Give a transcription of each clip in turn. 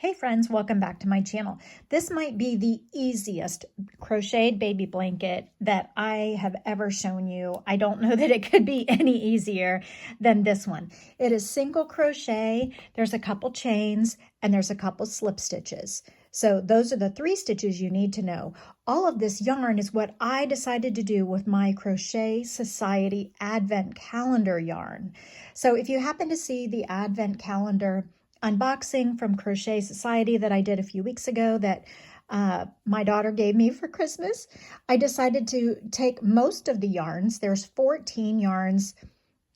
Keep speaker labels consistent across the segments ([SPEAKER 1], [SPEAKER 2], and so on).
[SPEAKER 1] Hey friends, welcome back to my channel. This might be the easiest crocheted baby blanket that I have ever shown you. I don't know that it could be any easier than this one. It is single crochet, there's a couple chains, and there's a couple slip stitches. So those are the 3 stitches you need to know. All of this yarn is what I decided to do with my Crochet Society Advent Calendar yarn. So if you happen to see the Advent Calendar unboxing from Crochet Society that I did a few weeks ago that my daughter gave me for Christmas, I decided to take most of the yarns. There's 15 yarns,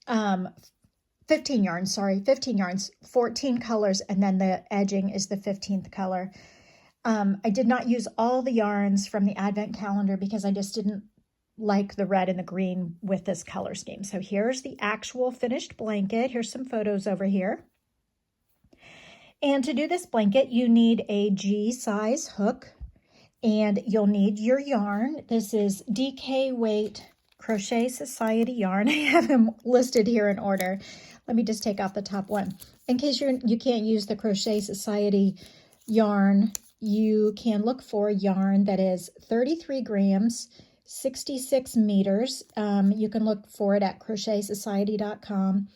[SPEAKER 1] 14 colors, and then the edging is the 15th color. I did not use all the yarns from the Advent Calendar because I just didn't like the red and the green with this color scheme. So here's the actual finished blanket. Here's some photos over here. And to do this blanket, you need a G size hook and you'll need your yarn. This is DK Weight Crochet Society yarn. I have them listed here in order. Let me just take off the top one. In case you can't use the Crochet Society yarn, you can look for yarn that is 33 grams, 66 meters. You can look for it at crochetsociety.com.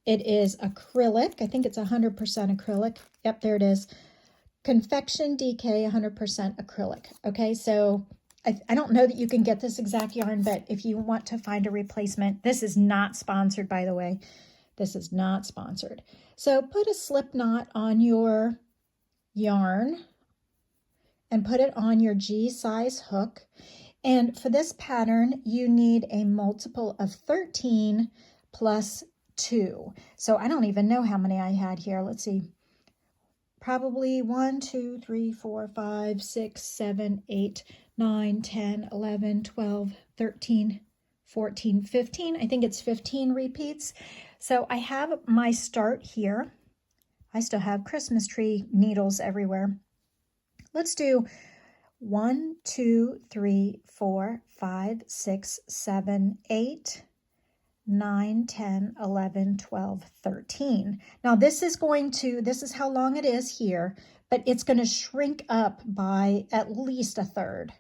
[SPEAKER 1] It is acrylic. I think it's 100% acrylic. Yep, there it is. Confection DK 100% acrylic. Okay, so I don't know that you can get this exact yarn, but if you want to find a replacement, this is not sponsored, by the way. This is not sponsored. So put a slip knot on your yarn and put it on your G size hook. And for this pattern, you need a multiple of 13 plus 2. So I don't even know how many I had here. Let's see. Probably 1, 2, 3, 4, 5, 6, 7, 8, 9, 10, 11, 12, 13, 14, 15. I think it's 15 repeats. So I have my start here. I still have Christmas tree needles everywhere. Let's do 1, 2, 3, 4, 5, 6, 7, 8, 9, 10, 11, 12, 13. Now this is how long it is here, but it's going to shrink up by at least a third.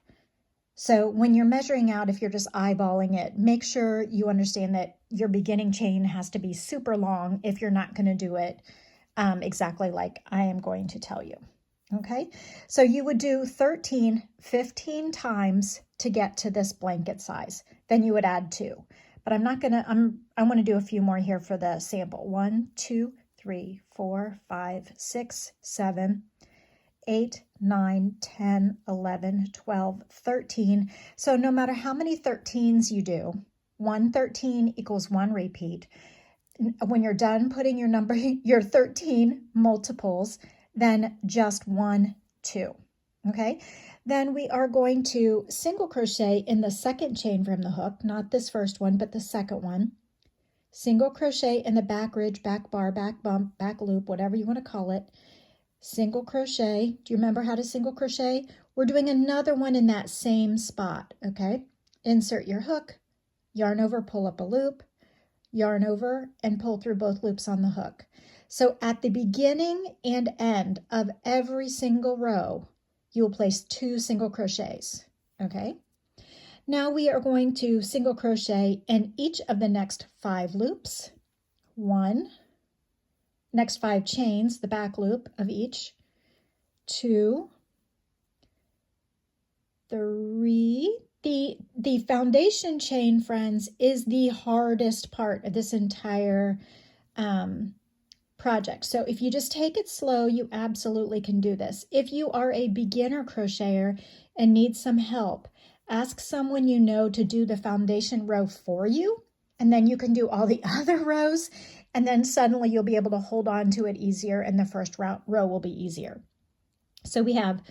[SPEAKER 1] So when you're measuring out, if you're just eyeballing it, make sure you understand that your beginning chain has to be super long if you're not going to do it exactly like I am going to tell you. Okay, so you would do 15 times to get to this blanket size. Then you would add 2. But I want to do a few more here for the sample. 1, 2, 3, 4, 5, 6, 7, 8, 9, 10, 11, 12, 13. So no matter how many 13s you do, 1 13 equals 1 repeat. When you're done putting your 13 multiples, then just 1, 2. Okay? Then we are going to single crochet in the second chain from the hook, not this first one, but the second one. Single crochet in the back ridge, back bar, back bump, back loop, whatever you want to call it. Single crochet. Do you remember how to single crochet? We're doing another one in that same spot, okay? Insert your hook, yarn over, pull up a loop, yarn over, and pull through both loops on the hook. So at the beginning and end of every single row, you will place 2 single crochets, okay? Now we are going to single crochet in each of the next 5 loops. 1, next 5 chains, the back loop of each. 2, 3. The foundation chain, friends, is the hardest part of this entire project. So if you just take it slow, you absolutely can do this. If you are a beginner crocheter and need some help, ask someone you know to do the foundation row for you, and then you can do all the other rows, and then suddenly you'll be able to hold on to it easier, and the first row will be easier. So we have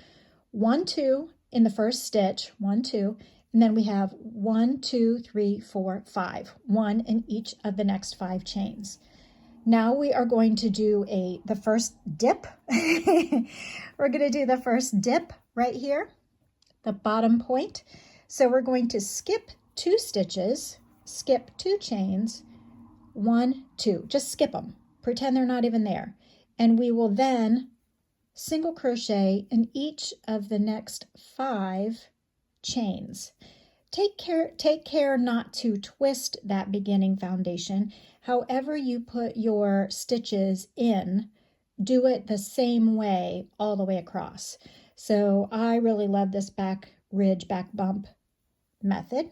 [SPEAKER 1] 1, 2 in the first stitch, 1, 2, and then we have 1, 2, 3, 4, 5, 1 in each of the next 5 chains. Now we are going to do the first dip. We're going to do the first dip right here, the bottom point. So we're going to skip 2 stitches, skip 2 chains, 1, 2. Just skip them. Pretend they're not even there. And we will then single crochet in each of the next 5 chains. Take care not to twist that beginning foundation. However you put your stitches in, do it the same way all the way across. So I really love this back ridge, back bump method.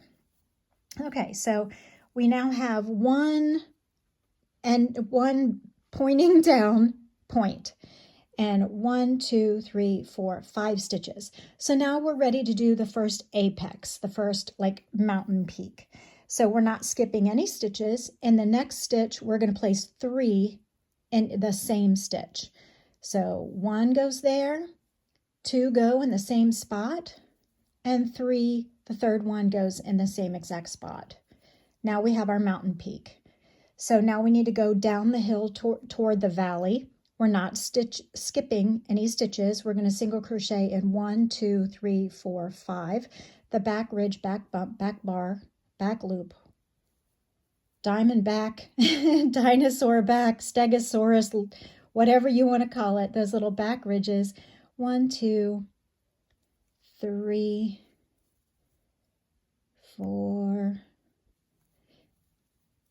[SPEAKER 1] Okay, so we now have one pointing down point, and 1, 2, 3, 4, 5 stitches. So now we're ready to do the first apex, the first like mountain peak. So we're not skipping any stitches. In the next stitch, we're going to place 3 in the same stitch. So 1 goes there, 2 go in the same spot, and 3, the third one goes in the same exact spot. Now we have our mountain peak. So now we need to go down the hill toward the valley. We're not skipping any stitches. We're going to single crochet in 1, 2, 3, 4, 5. The back ridge, back bump, back bar, back loop, diamond back, dinosaur back, stegosaurus, whatever you want to call it, those little back ridges. 1, 2, 3, 4,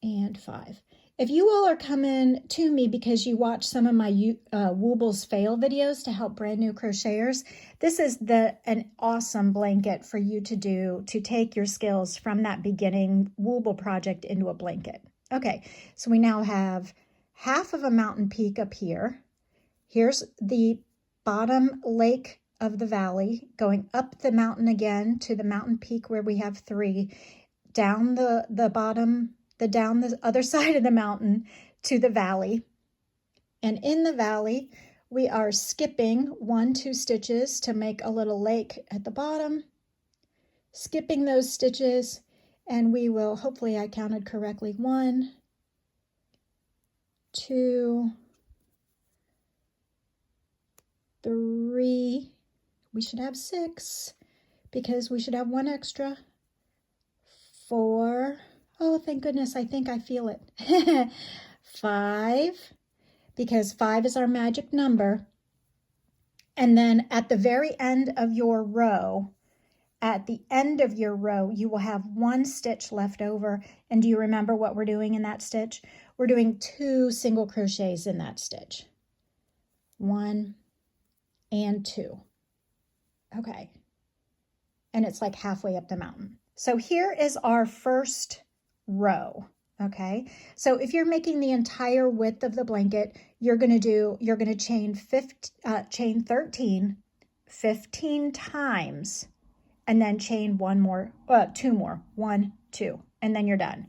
[SPEAKER 1] and 5. If you all are coming to me because you watch some of my Woobles fail videos to help brand new crocheters, this is an awesome blanket for you to do to take your skills from that beginning Wooble project into a blanket. Okay, so we now have half of a mountain peak up here. Here's the bottom lake of the valley, going up the mountain again to the mountain peak where we have 3, down the bottom, down the other side of the mountain to the valley. And in the valley, we are skipping 1, 2 stitches to make a little lake at the bottom, skipping those stitches, and we will, hopefully I counted correctly, 1, 2, 3, we should have 6 because we should have 1 extra, 4, oh, thank goodness, I think I feel it. 5, because 5 is our magic number. And then at the very end of your row, you will have 1 stitch left over. And do you remember what we're doing in that stitch? We're doing 2 single crochets in that stitch. 1 and 2. Okay. And it's like halfway up the mountain. So here is our first row. Okay, so if you're making the entire width of the blanket, you're going to chain 13 15 times, and then chain 2 more, 1, 2, and then you're done.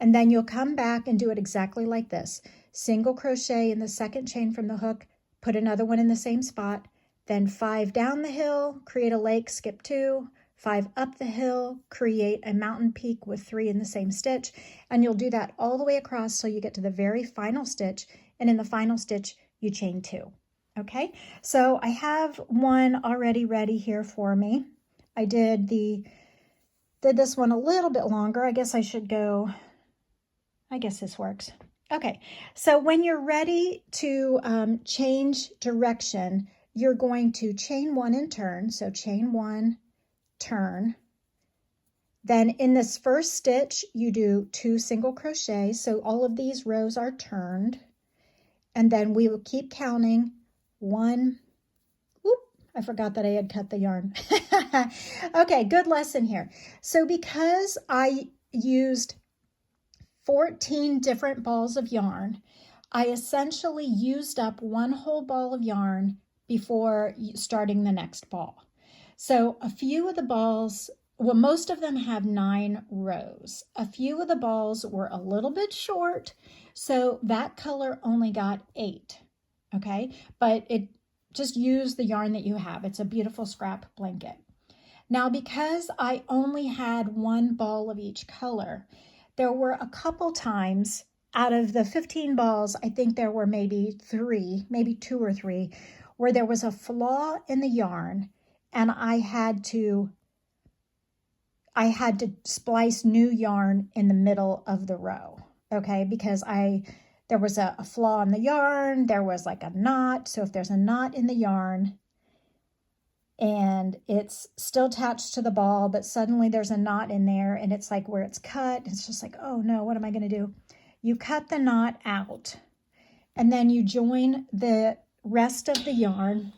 [SPEAKER 1] And then you'll come back and do it exactly like this. Single crochet in the second chain from the hook, put another one in the same spot, then 5 down the hill, create a lake, skip 2, 5 up the hill, create a mountain peak with 3 in the same stitch, and you'll do that all the way across till you get to the very final stitch, and in the final stitch you chain 2. Okay, so I have one already ready here for me. I did this one a little bit longer. I guess this works. Okay, so when you're ready to change direction, you're going to chain 1 and turn. So chain 1, turn. Then in this first stitch, you do 2 single crochets. So all of these rows are turned. And then we will keep counting 1. Oop, I forgot that I had cut the yarn. Okay, good lesson here. So because I used 14 different balls of yarn, I essentially used up 1 whole ball of yarn before starting the next ball. So a few of the balls, well, most of them have 9 rows. A few of the balls were a little bit short, so that color only got 8, okay? But just use the yarn that you have. It's a beautiful scrap blanket. Now, because I only had 1 ball of each color, there were a couple times out of the 15 balls, I think there were maybe 2 or 3, where there was a flaw in the yarn, and I had to splice new yarn in the middle of the row, okay? Because there was a flaw in the yarn, there was like a knot. So if there's a knot in the yarn and it's still attached to the ball, but suddenly there's a knot in there and it's like where it's cut, it's just like, oh no, what am I going to do? You cut the knot out and then you join the rest of the yarn.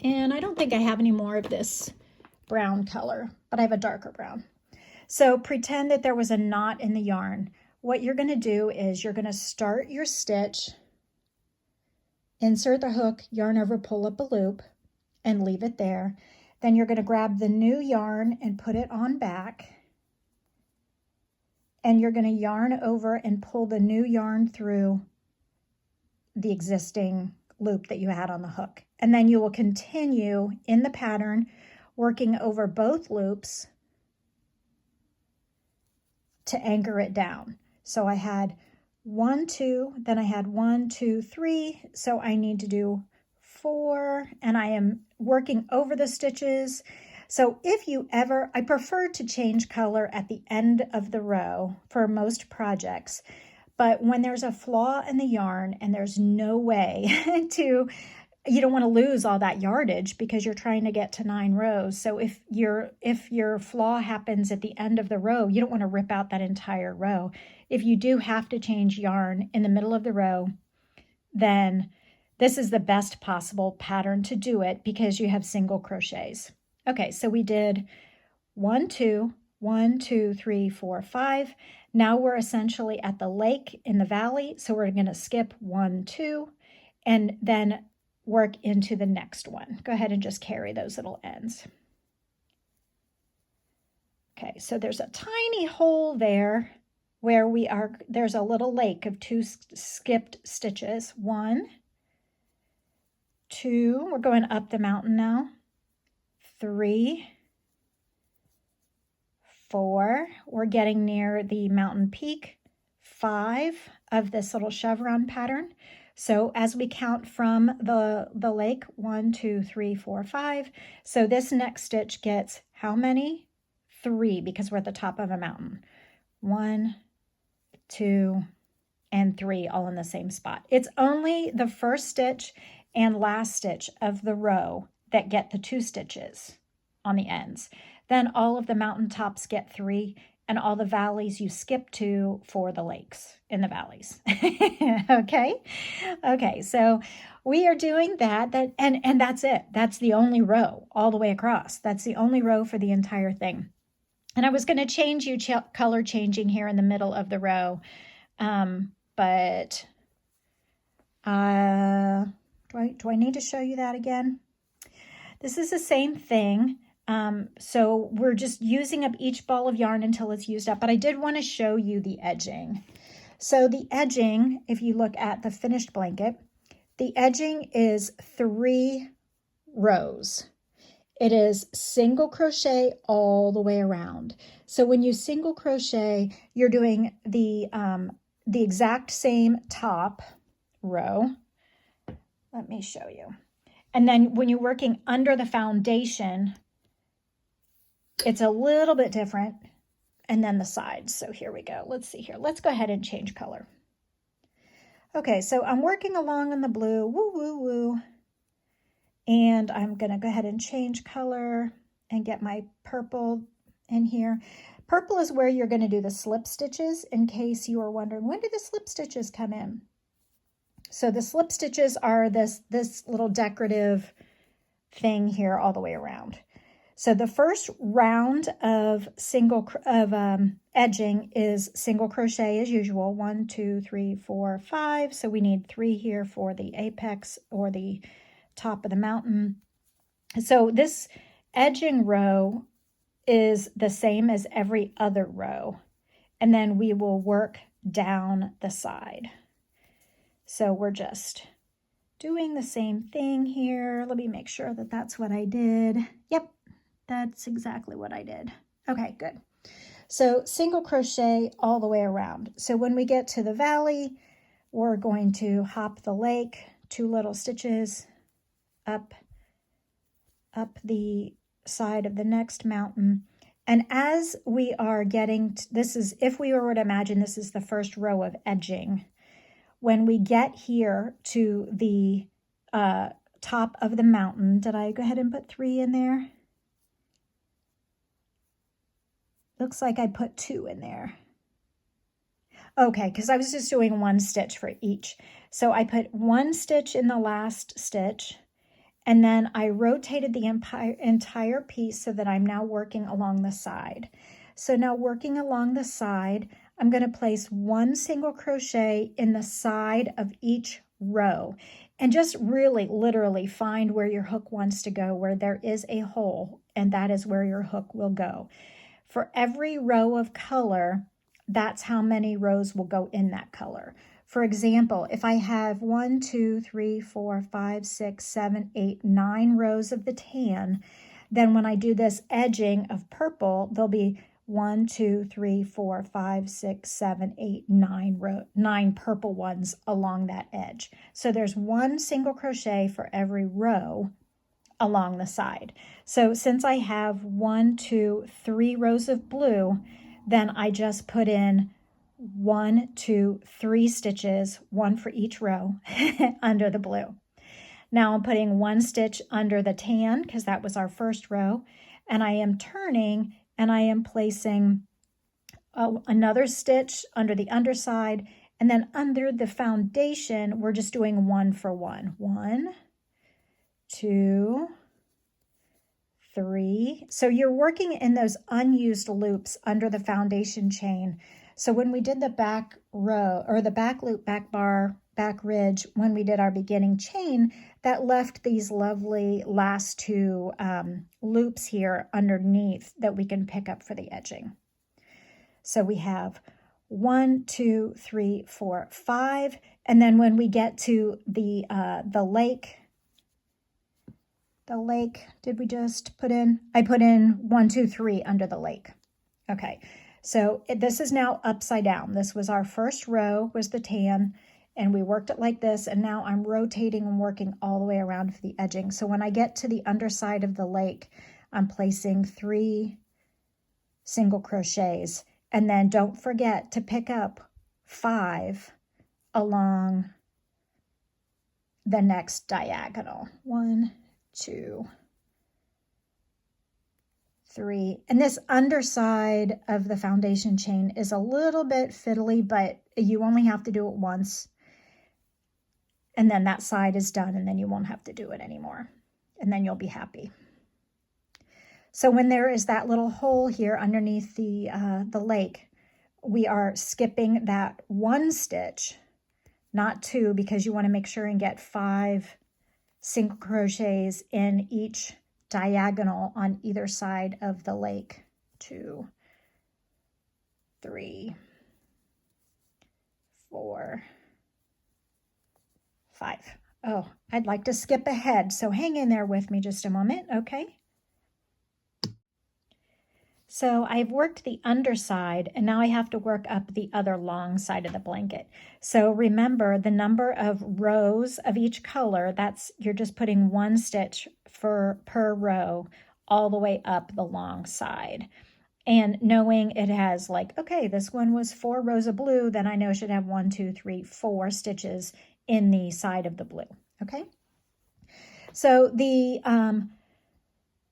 [SPEAKER 1] And I don't think I have any more of this brown color, but I have a darker brown. So pretend that there was a knot in the yarn. What you're going to do is you're going to start your stitch, insert the hook, yarn over, pull up a loop, and leave it there. Then you're going to grab the new yarn and put it on back. And you're going to yarn over and pull the new yarn through the existing loop that you had on the hook. And then you will continue in the pattern working over both loops to anchor it down. So I had 1, 2, then I had 1, 2, 3. So I need to do 4, and I am working over the stitches. So if you ever, I prefer to change color at the end of the row for most projects, but when there's a flaw in the yarn and there's no way to, you don't want to lose all that yardage because you're trying to get to 9 rows. So if your flaw happens at the end of the row, you don't want to rip out that entire row. If you do have to change yarn in the middle of the row, then this is the best possible pattern to do it because you have single crochets. Okay, so we did 1, 2, 1, 2, 3, 4, 5. Now we're essentially at the lake in the valley. So we're going to skip 1, 2, and then work into the next one. Go ahead and just carry those little ends. Okay, so there's a tiny hole there where there's a little lake of 2 skipped stitches. 1, 2, we're going up the mountain now. 3, 4, we're getting near the mountain peak. 5 of this little chevron pattern. So as we count from the lake, 1, 2, 3, 4, 5. So this next stitch gets how many? 3, because we're at the top of a mountain. 1, 2, and 3 all in the same spot. It's only the first stitch and last stitch of the row that get the 2 stitches on the ends. Then all of the mountain tops get 3, and all the valleys you skip 2 for the lakes in the valleys. Okay, so we are doing that, and that's it. That's the only row all the way across. That's the only row for the entire thing. And I was going to change you color changing here in the middle of the row, but do I need to show you that again? This is the same thing. So we're just using up each ball of yarn until it's used up, but I did want to show you the edging. So the edging, if you look at the finished blanket, the edging is 3 rows. It is single crochet all the way around. So when you single crochet, you're doing the exact same top row. Let me show you. And then when you're working under the foundation, it's a little bit different. And then the sides. So here we go. Let's see here. Let's go ahead and change color. Okay, so I'm working along in the blue. Woo, woo, woo. And I'm going to go ahead and change color and get my purple in here. Purple is where you're going to do the slip stitches, in case you are wondering, when do the slip stitches come in? So the slip stitches are this little decorative thing here all the way around. So the first round of edging is single crochet as usual. 1, 2, 3, 4, 5. So we need 3 here for the apex or the top of the mountain. So this edging row is the same as every other row. And then we will work down the side. So we're just doing the same thing here. Let me make sure that that's what I did. Yep, that's exactly what I did. Okay, good. So single crochet all the way around. So when we get to the valley, we're going to hop the lake, 2 little stitches up the side of the next mountain. And as we are getting, this is, if we were to imagine this is the first row of edging, when we get here to the top of the mountain, did I go ahead and put 3 in there? Looks like I put 2 in there. Okay, because I was just doing 1 stitch for each. So I put 1 stitch in the last stitch, and then I rotated the entire piece so that I'm now working along the side. So now working along the side, I'm going to place 1 single crochet in the side of each row, and just really literally find where your hook wants to go, where there is a hole, and that is where your hook will go. For every row of color, that's how many rows will go in that color. For example, if I have 1, 2, 3, 4, 5, 6, 7, 8, 9 rows of the tan, then when I do this edging of purple, there'll be 1, 2, 3, 4, 5, 6, 7, 8, 9 purple ones along that edge. So there's 1 single crochet for every row along the side. So since I have 1, 2, 3 rows of blue, then I just put in 1, 2, 3 stitches, 1 for each row under the blue. Now I'm putting 1 stitch under the tan because that was our first row, and I am turning and I am placing another stitch under the underside, and then under the foundation we're just doing 1 for 1. 1, 2, 3. So you're working in those unused loops under the foundation chain. So when we did the back row, or the back loop, back bar, back ridge, when we did our beginning chain, that left these lovely last 2 loops here underneath that we can pick up for the edging. So we have 1, 2, 3, 4, 5, and then when we get to the lake, did we just put in? I put in 1, 2, 3 under the lake. Okay, so this is now upside down. This was our first row, was the tan, and we worked it like this, and now I'm rotating and working all the way around for the edging. So when I get to the underside of the lake, I'm placing 3 single crochets, and then don't forget to pick up 5 along the next diagonal. 1, 2, 3. And this underside of the foundation chain is a little bit fiddly, but you only have to do it once. And then that side is done, and then you won't have to do it anymore. And then you'll be happy. So when there is that little hole here underneath the lake, we are skipping that 1 stitch, not 2, because you want to make sure and get 5 single crochets in each diagonal on either side of the lake. 2, 3, 4, 5. Oh, I'd like to skip ahead, so hang in there with me just a moment, okay? So I've worked the underside, and now I have to work up the other long side of the blanket. So remember, the number of rows of each color, that's, you're just putting 1 stitch per row all the way up the long side. And knowing it has like, okay, this one was 4 rows of blue, then I know it should have 1, 2, 3, 4 stitches in the side of the blue, okay? So the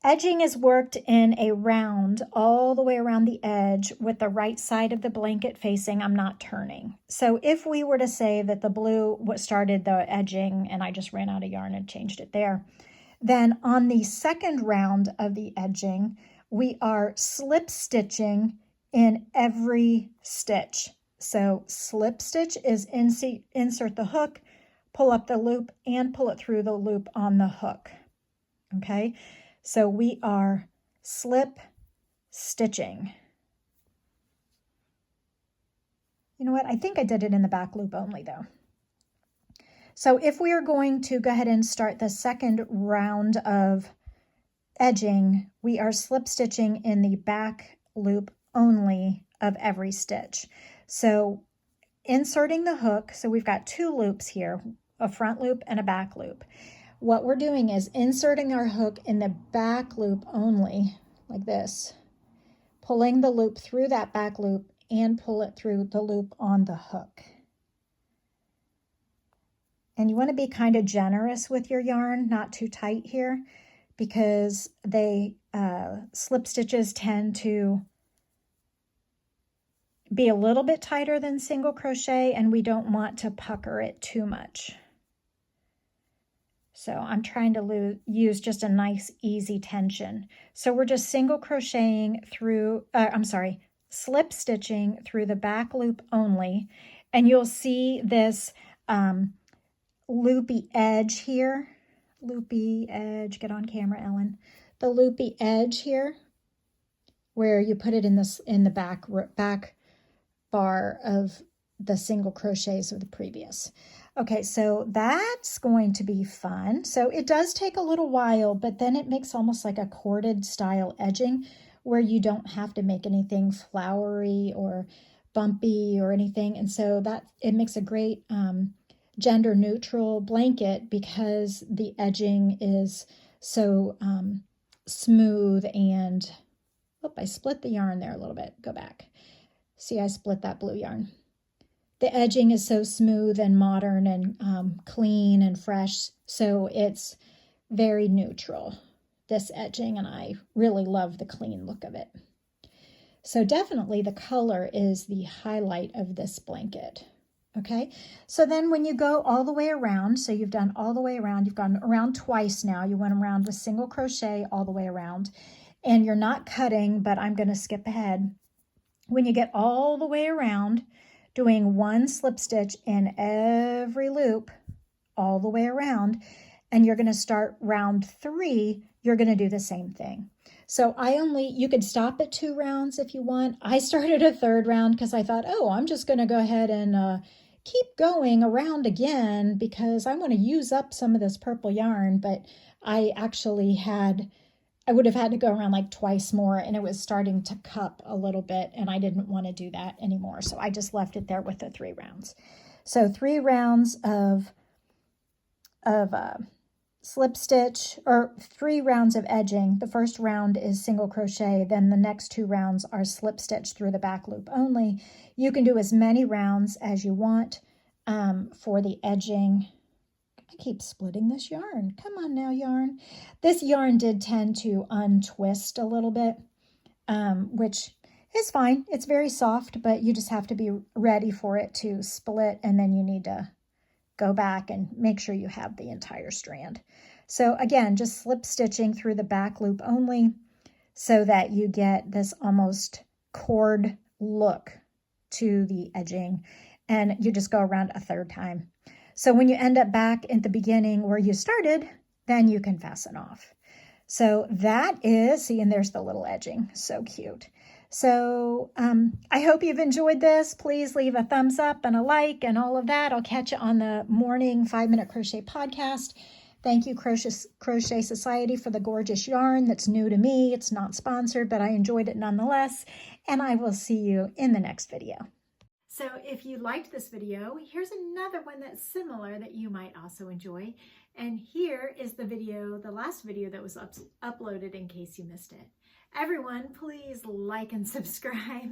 [SPEAKER 1] edging is worked in a round all the way around the edge with the right side of the blanket facing. I'm not turning. So if we were to say that the blue started the edging and I just ran out of yarn and changed it there, then on the second round of the edging, we are slip stitching in every stitch. So slip stitch is insert the hook, pull up the loop, and pull it through the loop on the hook, okay? So we are slip stitching. You know what? I think I did it in the back loop only though. So if we are going to go ahead and start the second round of edging, we are slip stitching in the back loop only of every stitch. So inserting the hook, so we've got 2 loops here, a front loop and a back loop. What we're doing is inserting our hook in the back loop only, like this, pulling the loop through that back loop and pull it through the loop on the hook. And you want to be kind of generous with your yarn, not too tight here, because they slip stitches tend to be a little bit tighter than single crochet, and we don't want to pucker it too much. So I'm trying to use just a nice easy tension. So we're just single crocheting through, slip stitching through the back loop only. And you'll see this loopy edge here. Loopy edge, get on camera, Ellen. The loopy edge here, where you put it in the back bar of the single crochets of the previous. Okay, so that's going to be fun. So it does take a little while, but then it makes almost like a corded style edging where you don't have to make anything flowery or bumpy or anything. And so that it makes a great gender neutral blanket because the edging is so smooth and, I split the yarn there a little bit. Go back. See, I split that blue yarn. The edging is so smooth and modern and clean and fresh, so it's very neutral, this edging, and I really love the clean look of it. So definitely the color is the highlight of this blanket. Okay, so then when you go all the way around, so you've done all the way around, you've gone around twice now, you went around with single crochet all the way around, and you're not cutting, but I'm going to skip ahead. When you get all the way around, doing one slip stitch in every loop all the way around, and you're going to start round 3, you're going to do the same thing. So you could stop at 2 rounds if you want. I started a 3rd round because I thought, I'm just going to go ahead and keep going around again because I want to use up some of this purple yarn, but I would have had to go around like twice more, and it was starting to cup a little bit, and I didn't want to do that anymore. So I just left it there with the 3 rounds. So 3 rounds of slip stitch, or 3 rounds of edging. The first round is single crochet. Then the next 2 rounds are slip stitch through the back loop only. You can do as many rounds as you want for the edging. I keep splitting this yarn. Come on now, yarn. This yarn did tend to untwist a little bit, which is fine. It's very soft, but you just have to be ready for it to split, and then you need to go back and make sure you have the entire strand. So again, just slip stitching through the back loop only so that you get this almost cord look to the edging, and you just go around a 3rd time. So when you end up back at the beginning where you started, then you can fasten off. So that is, see, and there's the little edging. So cute. So I hope you've enjoyed this. Please leave a thumbs up and a like and all of that. I'll catch you on the morning 5-Minute Crochet Podcast. Thank you, Crochet Society, for the gorgeous yarn that's new to me. It's not sponsored, but I enjoyed it nonetheless. And I will see you in the next video. So if you liked this video, here's another one that's similar that you might also enjoy. And here is the last video that was uploaded in case you missed it. Everyone, please like and subscribe.